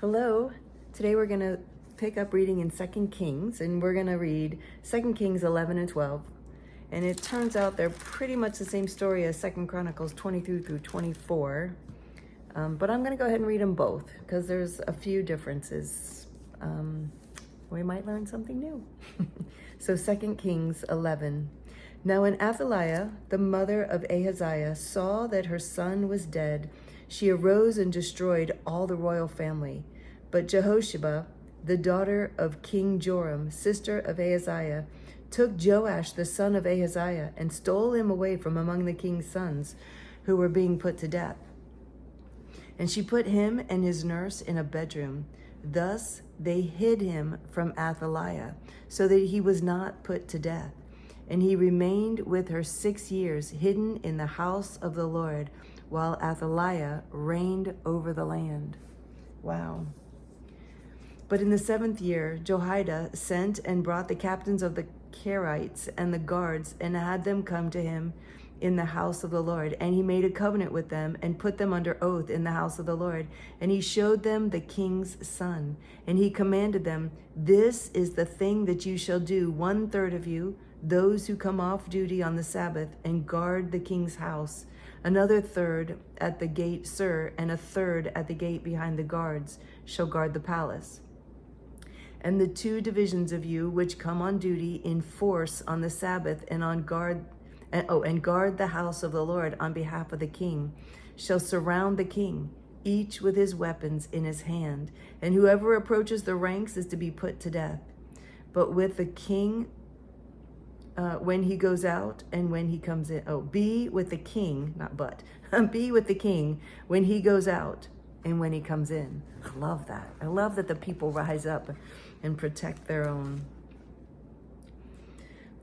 Hello. Today we're going to pick up reading in 2 Kings, and we're going to read 2 Kings 11 and 12. And it turns out they're pretty much the same story as 2 Chronicles 22 through 24. But I'm going to go ahead and read them both because there's a few differences. We might learn something new. So 2 Kings 11. Now when Athaliah, the mother of Ahaziah, saw that her son was dead, she arose and destroyed all the royal family. But Jehosheba, the daughter of King Joram, sister of Ahaziah, took Joash the son of Ahaziah and stole him away from among the king's sons who were being put to death. And she put him and his nurse in a bedroom. Thus they hid him from Athaliah, so that he was not put to death. And he remained with her 6 years, hidden in the house of the Lord, while Athaliah reigned over the land. Wow. But in the 7th year, Jehoiada sent and brought the captains of the Kerites and the guards and had them come to him in the house of the Lord. And he made a covenant with them and put them under oath in the house of the Lord. And he showed them the king's son. And he commanded them, "This is the thing that you shall do, 1/3 of you, those who come off duty on the Sabbath and guard the king's house, another 1/3 at the gate Sur, and a 1/3 at the gate behind the guards shall guard the palace. And the 2 divisions of you which come on duty in force on the Sabbath and guard the house of the Lord on behalf of the king shall surround the king, each with his weapons in his hand. And whoever approaches the ranks is to be put to death. But with the king, when he goes out and when he comes in, be with the king, not but, be with the king when he goes out and when he comes in." I love that. I love that the people rise up and protect their own.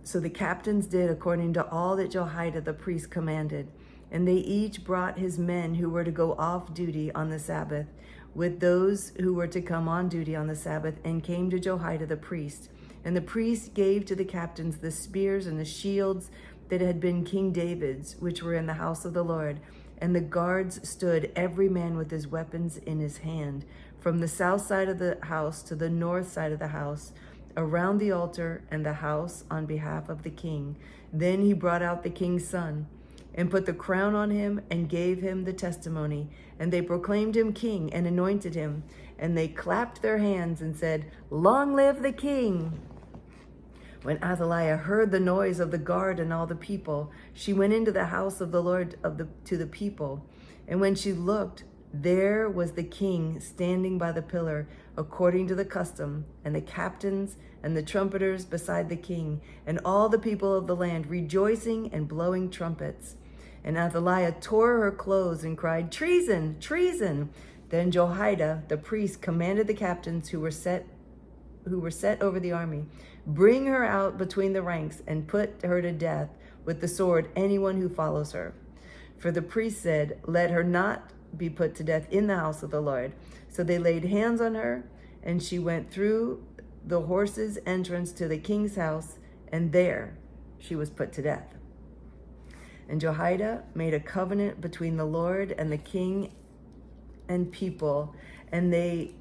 So the captains did according to all that Jehoiada the priest commanded, and they each brought his men who were to go off duty on the Sabbath with those who were to come on duty on the Sabbath, and came to Jehoiada the priest. And the priest gave to the captains the spears and the shields that had been King David's, which were in the house of the Lord. And the guards stood, every man with his weapons in his hand, from the south side of the house to the north side of the house, around the altar and the house on behalf of the king. Then he brought out the king's son and put the crown on him and gave him the testimony. And they proclaimed him king and anointed him. And they clapped their hands and said, "Long live the king!" When Athaliah heard the noise of the guard and all the people, she went into the house of the Lord to the people. And when she looked, there was the king standing by the pillar, according to the custom, and the captains and the trumpeters beside the king, and all the people of the land rejoicing and blowing trumpets. And Athaliah tore her clothes and cried, "Treason! Treason!" Then Jehoiada the priest commanded the captains who were set over the army, "Bring her out between the ranks and put her to death with the sword, anyone who follows her." For the priest said, "Let her not be put to death in the house of the Lord." So they laid hands on her, and she went through the horses' entrance to the king's house, and there she was put to death. And Jehoiada made a covenant between the Lord and the king and people, and they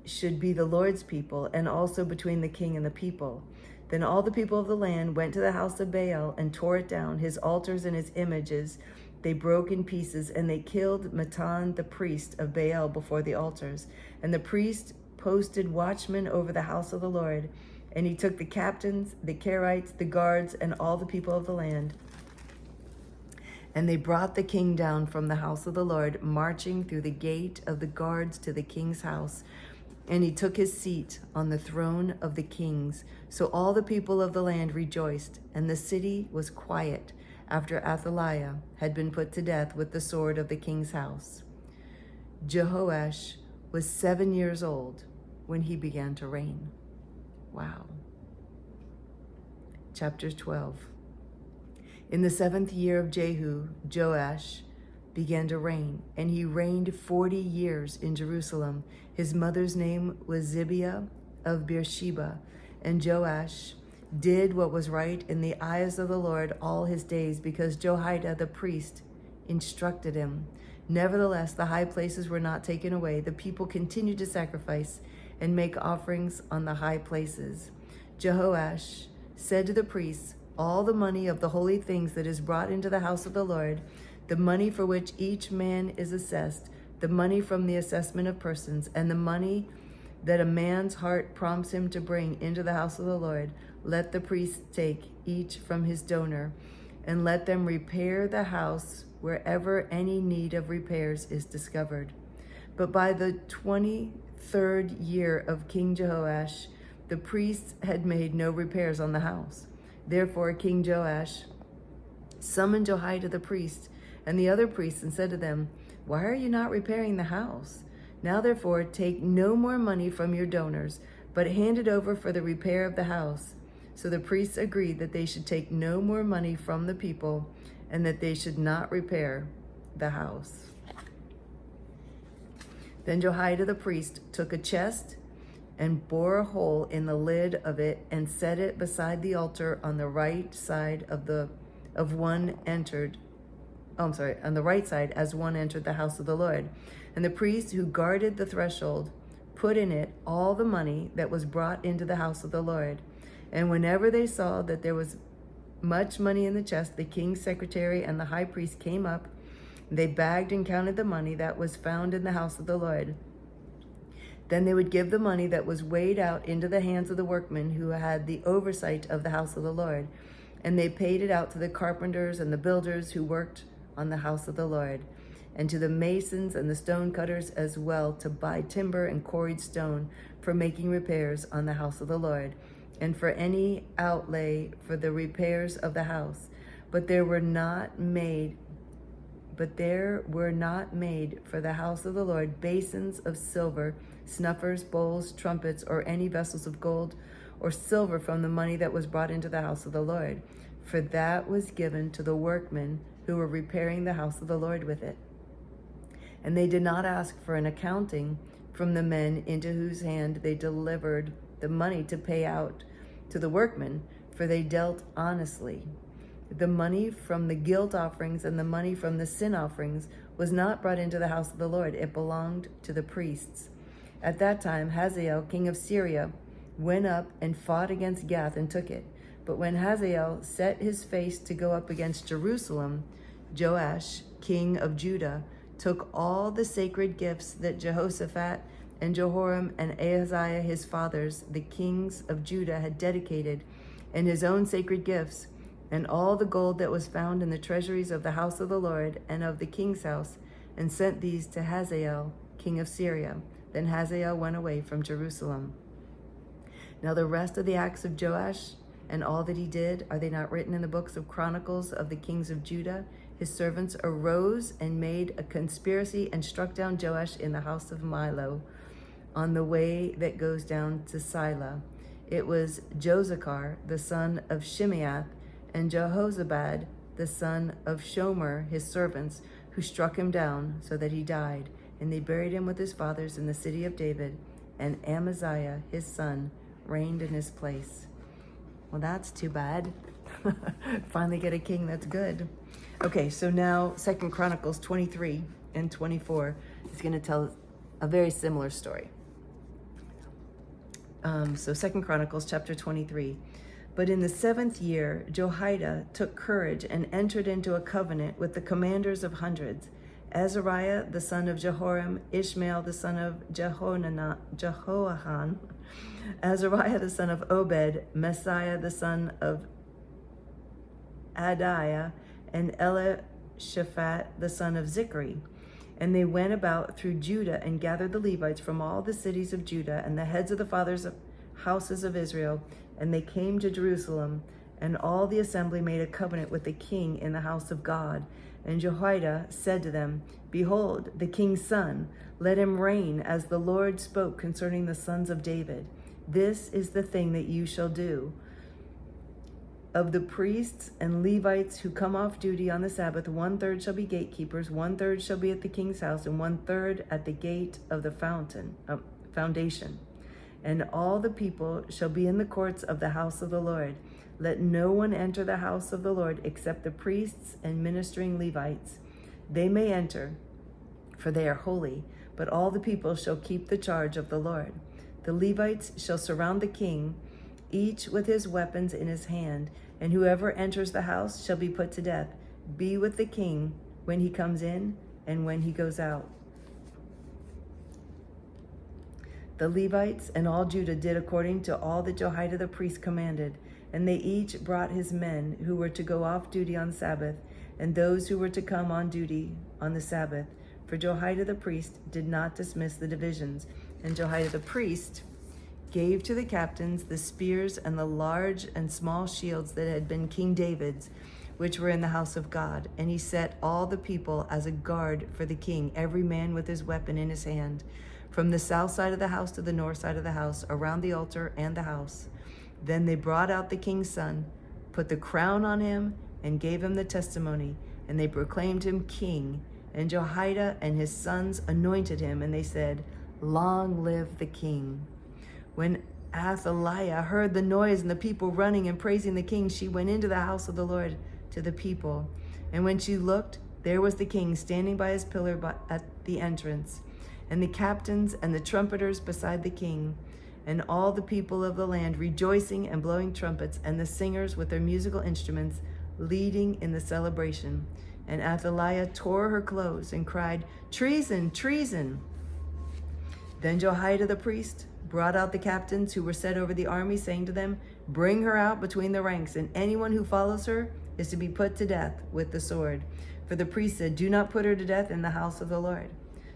should be the Lord's people, and also between the king and the people. Then all the people of the land went to the house of Baal and tore it down, his altars and his images they broke in pieces, and they killed Mattan the priest of Baal before the altars. And the priest posted watchmen over the house of the Lord. And he took the captains, the Kerites, the guards, and all the people of the land. And they brought the king down from the house of the Lord, marching through the gate of the guards to the king's house. And he took his seat on the throne of the kings. So all the people of the land rejoiced, and the city was quiet after Athaliah had been put to death with the sword of the king's house. Joash was 7 years old when he began to reign. Wow. Chapter 12. In the 7th year of Jehu, Joash began to reign, and he reigned 40 years in Jerusalem. His mother's name was Zibiah of Beersheba, and Joash did what was right in the eyes of the Lord all his days, because Jehoiada the priest instructed him. Nevertheless, the high places were not taken away. The people continued to sacrifice and make offerings on the high places. Joash said to the priests, all the money of the holy things that is brought into the house of the Lord, the money for which each man is assessed, the money from the assessment of persons, and the money that a man's heart prompts him to bring into the house of the Lord, let the priests take each from his donor, and let them repair the house wherever any need of repairs is discovered. But by the 23rd year of King Joash, the priests had made no repairs on the house. Therefore King Joash summoned Jehoiada the priest and the other priests and said to them, why are you not repairing the house? Now therefore take no more money from your donors, but hand it over for the repair of the house. So the priests agreed that they should take no more money from the people and that they should not repair the house. Then Jehoiada the priest took a chest and bore a hole in the lid of it and set it beside the altar on the right side on the right side as one entered the house of the Lord. And the priests who guarded the threshold put in it all the money that was brought into the house of the Lord. And whenever they saw that there was much money in the chest, the king's secretary and the high priest came up. They bagged and counted the money that was found in the house of the Lord. Then they would give the money that was weighed out into the hands of the workmen who had the oversight of the house of the Lord. And they paid it out to the carpenters and the builders who worked on the house of the Lord, and to the masons and the stone cutters as well, to buy timber and quarried stone for making repairs on the house of the Lord, and for any outlay for the repairs of the house. But there were not made for the house of the Lord basins of silver, snuffers, bowls, trumpets, or any vessels of gold or silver from the money that was brought into the house of the Lord, for that was given to the workmen who were repairing the house of the Lord with it. And they did not ask for an accounting from the men into whose hand they delivered the money to pay out to the workmen, for they dealt honestly. The money from the guilt offerings and the money from the sin offerings was not brought into the house of the Lord. It belonged to the priests. At that time, Hazael, king of Syria, went up and fought against Gath and took it. But when Hazael set his face to go up against Jerusalem, Joash, king of Judah, took all the sacred gifts that Jehoshaphat and Jehoram and Ahaziah his fathers, the kings of Judah, had dedicated, and his own sacred gifts, and all the gold that was found in the treasuries of the house of the Lord and of the king's house, and sent these to Hazael, king of Syria. Then Hazael went away from Jerusalem. Now the rest of the acts of Joash and all that he did, are they not written in the books of Chronicles of the kings of Judah? His servants arose and made a conspiracy and struck down Joash in the house of Milo, on the way that goes down to Sila. It was Josachar, the son of Shimeath, and Jehozabad, the son of Shomer, his servants, who struck him down so that he died. And they buried him with his fathers in the city of David, and Amaziah, his son, reigned in his place. Well, that's too bad. Finally get a king that's good. Okay, so now 2 Chronicles 23 and 24 is going to tell a very similar story. So 2 Chronicles chapter 23. But in the 7th year, Jehoiada took courage and entered into a covenant with the commanders of hundreds, Azariah the son of Jehoram, Ishmael the son of Jehoahan, Azariah the son of Obed, Messiah the son of Adiah, and Elishaphat the son of Zichri. And they went about through Judah and gathered the Levites from all the cities of Judah and the heads of the fathers' houses of Israel, and they came to Jerusalem, and all the assembly made a covenant with the king in the house of God. And Jehoiada said to them, Behold, the king's son, let him reign as the Lord spoke concerning the sons of David. This is the thing that you shall do. Of the priests and Levites who come off duty on the Sabbath, 1/3 shall be gatekeepers, 1/3 shall be at the king's house, and 1/3 at the gate of the foundation. And all the people shall be in the courts of the house of the Lord. Let no one enter the house of the Lord except the priests and ministering Levites. They may enter, for they are holy. But all the people shall keep the charge of the Lord. The Levites shall surround the king, each with his weapons in his hand, and whoever enters the house shall be put to death. Be with the king when he comes in and when he goes out. The Levites and all Judah did according to all that Jehoiada the priest commanded, and they each brought his men who were to go off duty on Sabbath, and those who were to come on duty on the Sabbath. For Jehoiada the priest did not dismiss the divisions. And Jehoiada the priest gave to the captains the spears and the large and small shields that had been King David's, which were in the house of God. And he set all the people as a guard for the king, every man with his weapon in his hand, from the south side of the house to the north side of the house, around the altar and the house. Then they brought out the king's son, put the crown on him, and gave him the testimony. And they proclaimed him king. And Jehoiada and his sons anointed him, and they said, Long live the king. When Athaliah heard the noise and the people running and praising the king, she went into the house of the Lord to the people. And when she looked, there was the king standing by his pillar at the entrance, and the captains and the trumpeters beside the king, and all the people of the land rejoicing and blowing trumpets, and the singers with their musical instruments leading in the celebration. And Athaliah tore her clothes and cried, Treason, treason! Then Jehoiada the priest brought out the captains who were set over the army, saying to them, Bring her out between the ranks, and anyone who follows her is to be put to death with the sword. For the priest said, Do not put her to death in the house of the Lord.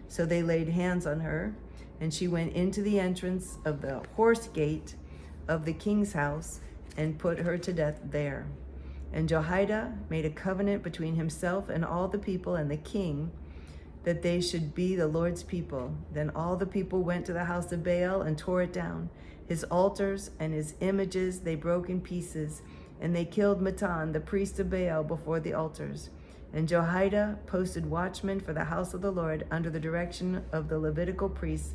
So they laid hands on her, and she went into the entrance of the horse gate of the king's house and put her to death there. And Jehoiada made a covenant between himself and all the people and the king, that they should be the Lord's people. Then all the people went to the house of Baal and tore it down. His altars and his images they broke in pieces, and they killed Mattan, the priest of Baal, before the altars. And Jehoiada posted watchmen for the house of the Lord under the direction of the Levitical priests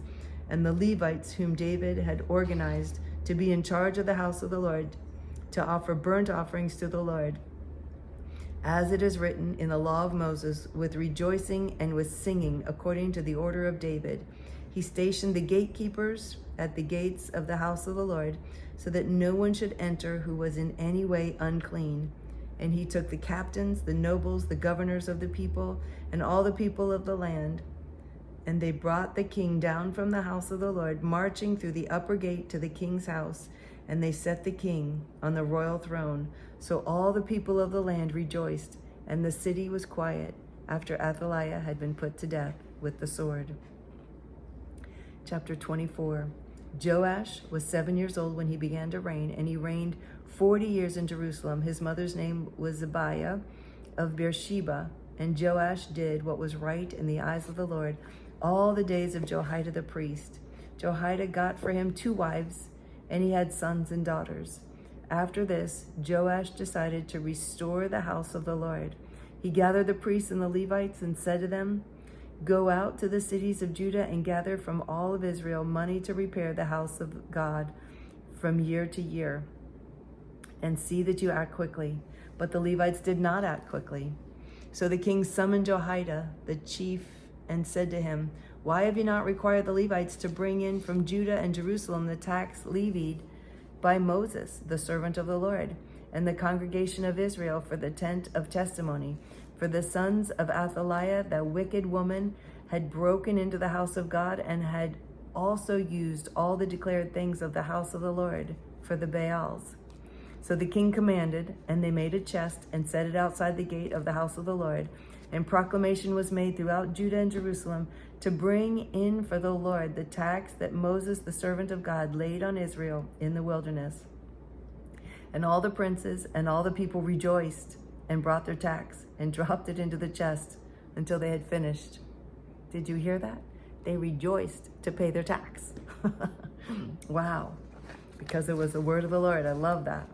and the Levites whom David had organized to be in charge of the house of the Lord, to offer burnt offerings to the Lord, as it is written in the law of Moses, with rejoicing and with singing, according to the order of David. He stationed the gatekeepers at the gates of the house of the Lord, so that no one should enter who was in any way unclean. And he took the captains, the nobles, the governors of the people, and all the people of the land, and they brought the king down from the house of the Lord, marching through the upper gate to the king's house. And they set the king on the royal throne. So all the people of the land rejoiced, and the city was quiet after Athaliah had been put to death with the sword. Chapter 24. Joash was 7 years old when he began to reign, and he reigned 40 years in Jerusalem. His mother's name was Zibiah of Beersheba, and Joash did what was right in the eyes of the Lord all the days of Jehoiada the priest. Jehoiada got for him 2 wives, and he had sons and daughters. After this, Joash decided to restore the house of the Lord. He gathered the priests and the Levites and said to them, Go out to the cities of Judah and gather from all of Israel money to repair the house of God from year to year, and see that you act quickly. But the Levites did not act quickly. So the king summoned Jehoiada, the chief, and said to him, Why have you not required the Levites to bring in from Judah and Jerusalem the tax levied by Moses, the servant of the Lord, and the congregation of Israel for the tent of testimony? For the sons of Athaliah, that wicked woman, had broken into the house of God and had also used all the declared things of the house of the Lord for the Baals. So the king commanded, and they made a chest and set it outside the gate of the house of the Lord. And proclamation was made throughout Judah and Jerusalem to bring in for the Lord the tax that Moses, the servant of God, laid on Israel in the wilderness. And all the princes and all the people rejoiced and brought their tax and dropped it into the chest until they had finished. Did you hear that? They rejoiced to pay their tax. Wow. Because it was the word of the Lord. I love that.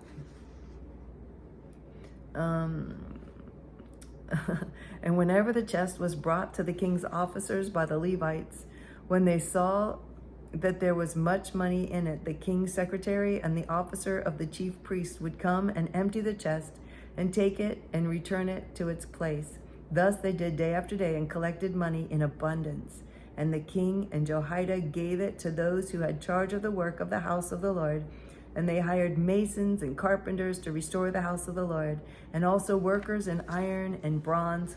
And whenever the chest was brought to the king's officers by the Levites, when they saw that there was much money in it, the king's secretary and the officer of the chief priest would come and empty the chest and take it and return it to its place. Thus they did day after day and collected money in abundance. And the king and Jehoiada gave it to those who had charge of the work of the house of the Lord. And they hired masons and carpenters to restore the house of the Lord, and also workers in iron and bronze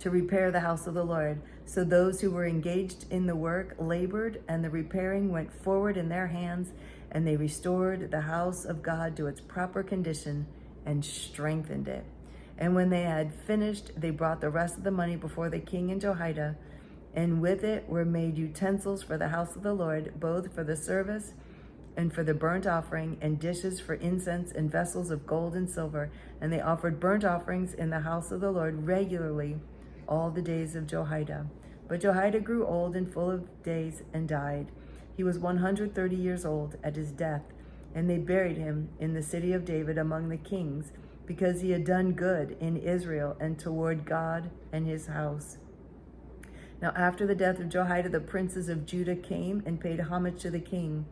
to repair the house of the Lord. So those who were engaged in the work labored, and the repairing went forward in their hands, and they restored the house of God to its proper condition and strengthened it. And when they had finished, they brought the rest of the money before the king and Jehoiada, and with it were made utensils for the house of the Lord, both for the service and for the burnt offering, and dishes for incense, and vessels of gold and silver. And they offered burnt offerings in the house of the Lord regularly all the days of Jehoiada. But Jehoiada grew old and full of days and died. He was 130 years old at his death, and they buried him in the city of David among the kings, because he had done good in Israel and toward God and his house. Now after the death of Jehoiada, the princes of Judah came and paid homage to the king.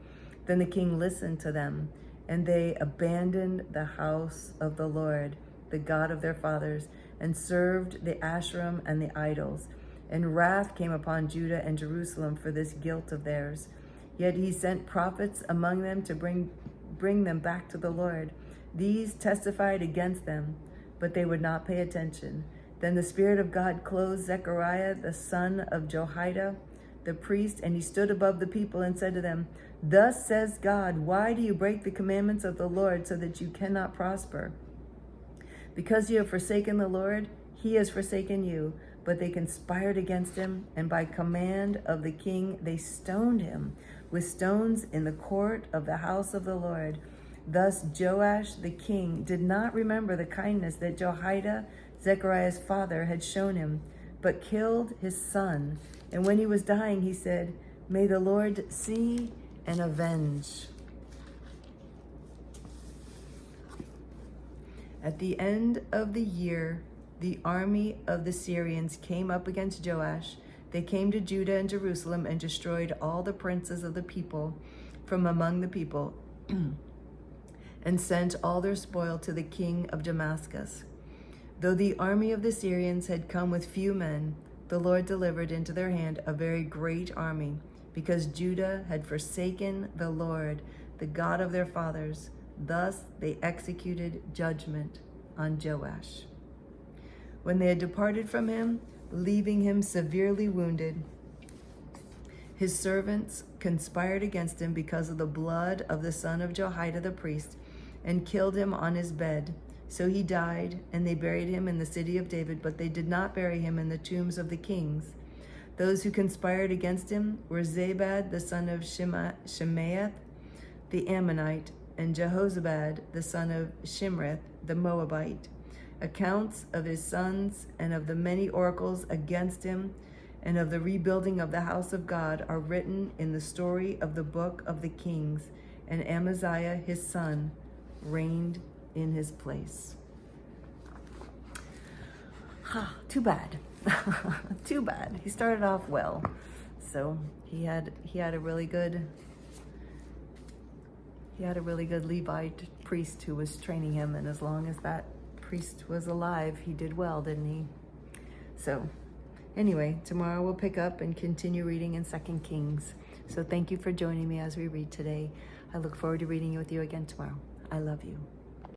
Then the king listened to them, and they abandoned the house of the Lord, the God of their fathers, and served the Asherim and the idols. And wrath came upon Judah and Jerusalem for this guilt of theirs. Yet he sent prophets among them to bring them back to the Lord. These testified against them, but they would not pay attention. Then the Spirit of God clothed Zechariah, the son of Jehoiada, the priest, and he stood above the people and said to them, "Thus says God, why do you break the commandments of the Lord so that you cannot prosper? Because you have forsaken the Lord, he has forsaken you." But they conspired against him, and by command of the king they stoned him with stones in the court of the house of the Lord. Thus Joash the king did not remember the kindness that Jehoiada, Zechariah's father, had shown him, but killed his son. And when he was dying, he said, "May the Lord see and avenge." At the end of the year, the army of the Syrians came up against Joash. They came to Judah and Jerusalem and destroyed all the princes of the people from among the people and sent all their spoil to the king of Damascus. Though the army of the Syrians had come with few men, the Lord delivered into their hand a very great army, because Judah had forsaken the Lord, the God of their fathers. Thus they executed judgment on Joash. When they had departed from him, leaving him severely wounded, his servants conspired against him because of the blood of the son of Jehoiada the priest, and killed him on his bed. So he died, and they buried him in the city of David, but they did not bury him in the tombs of the kings. Those who conspired against him were Zabad the son of Shemaeth the Ammonite, and Jehozabad the son of Shimrith the Moabite. Accounts of his sons and of the many oracles against him and of the rebuilding of the house of God are written in the story of the book of the kings. And Amaziah his son reigned in his place. Too bad. Too bad. He started off well. So he had a really good Levite priest who was training him, and as long as that priest was alive, he did well, didn't he? So anyway, tomorrow we'll pick up and continue reading in 2 Kings. So thank you for joining me as we read today. I look forward to reading with you again tomorrow. I love you.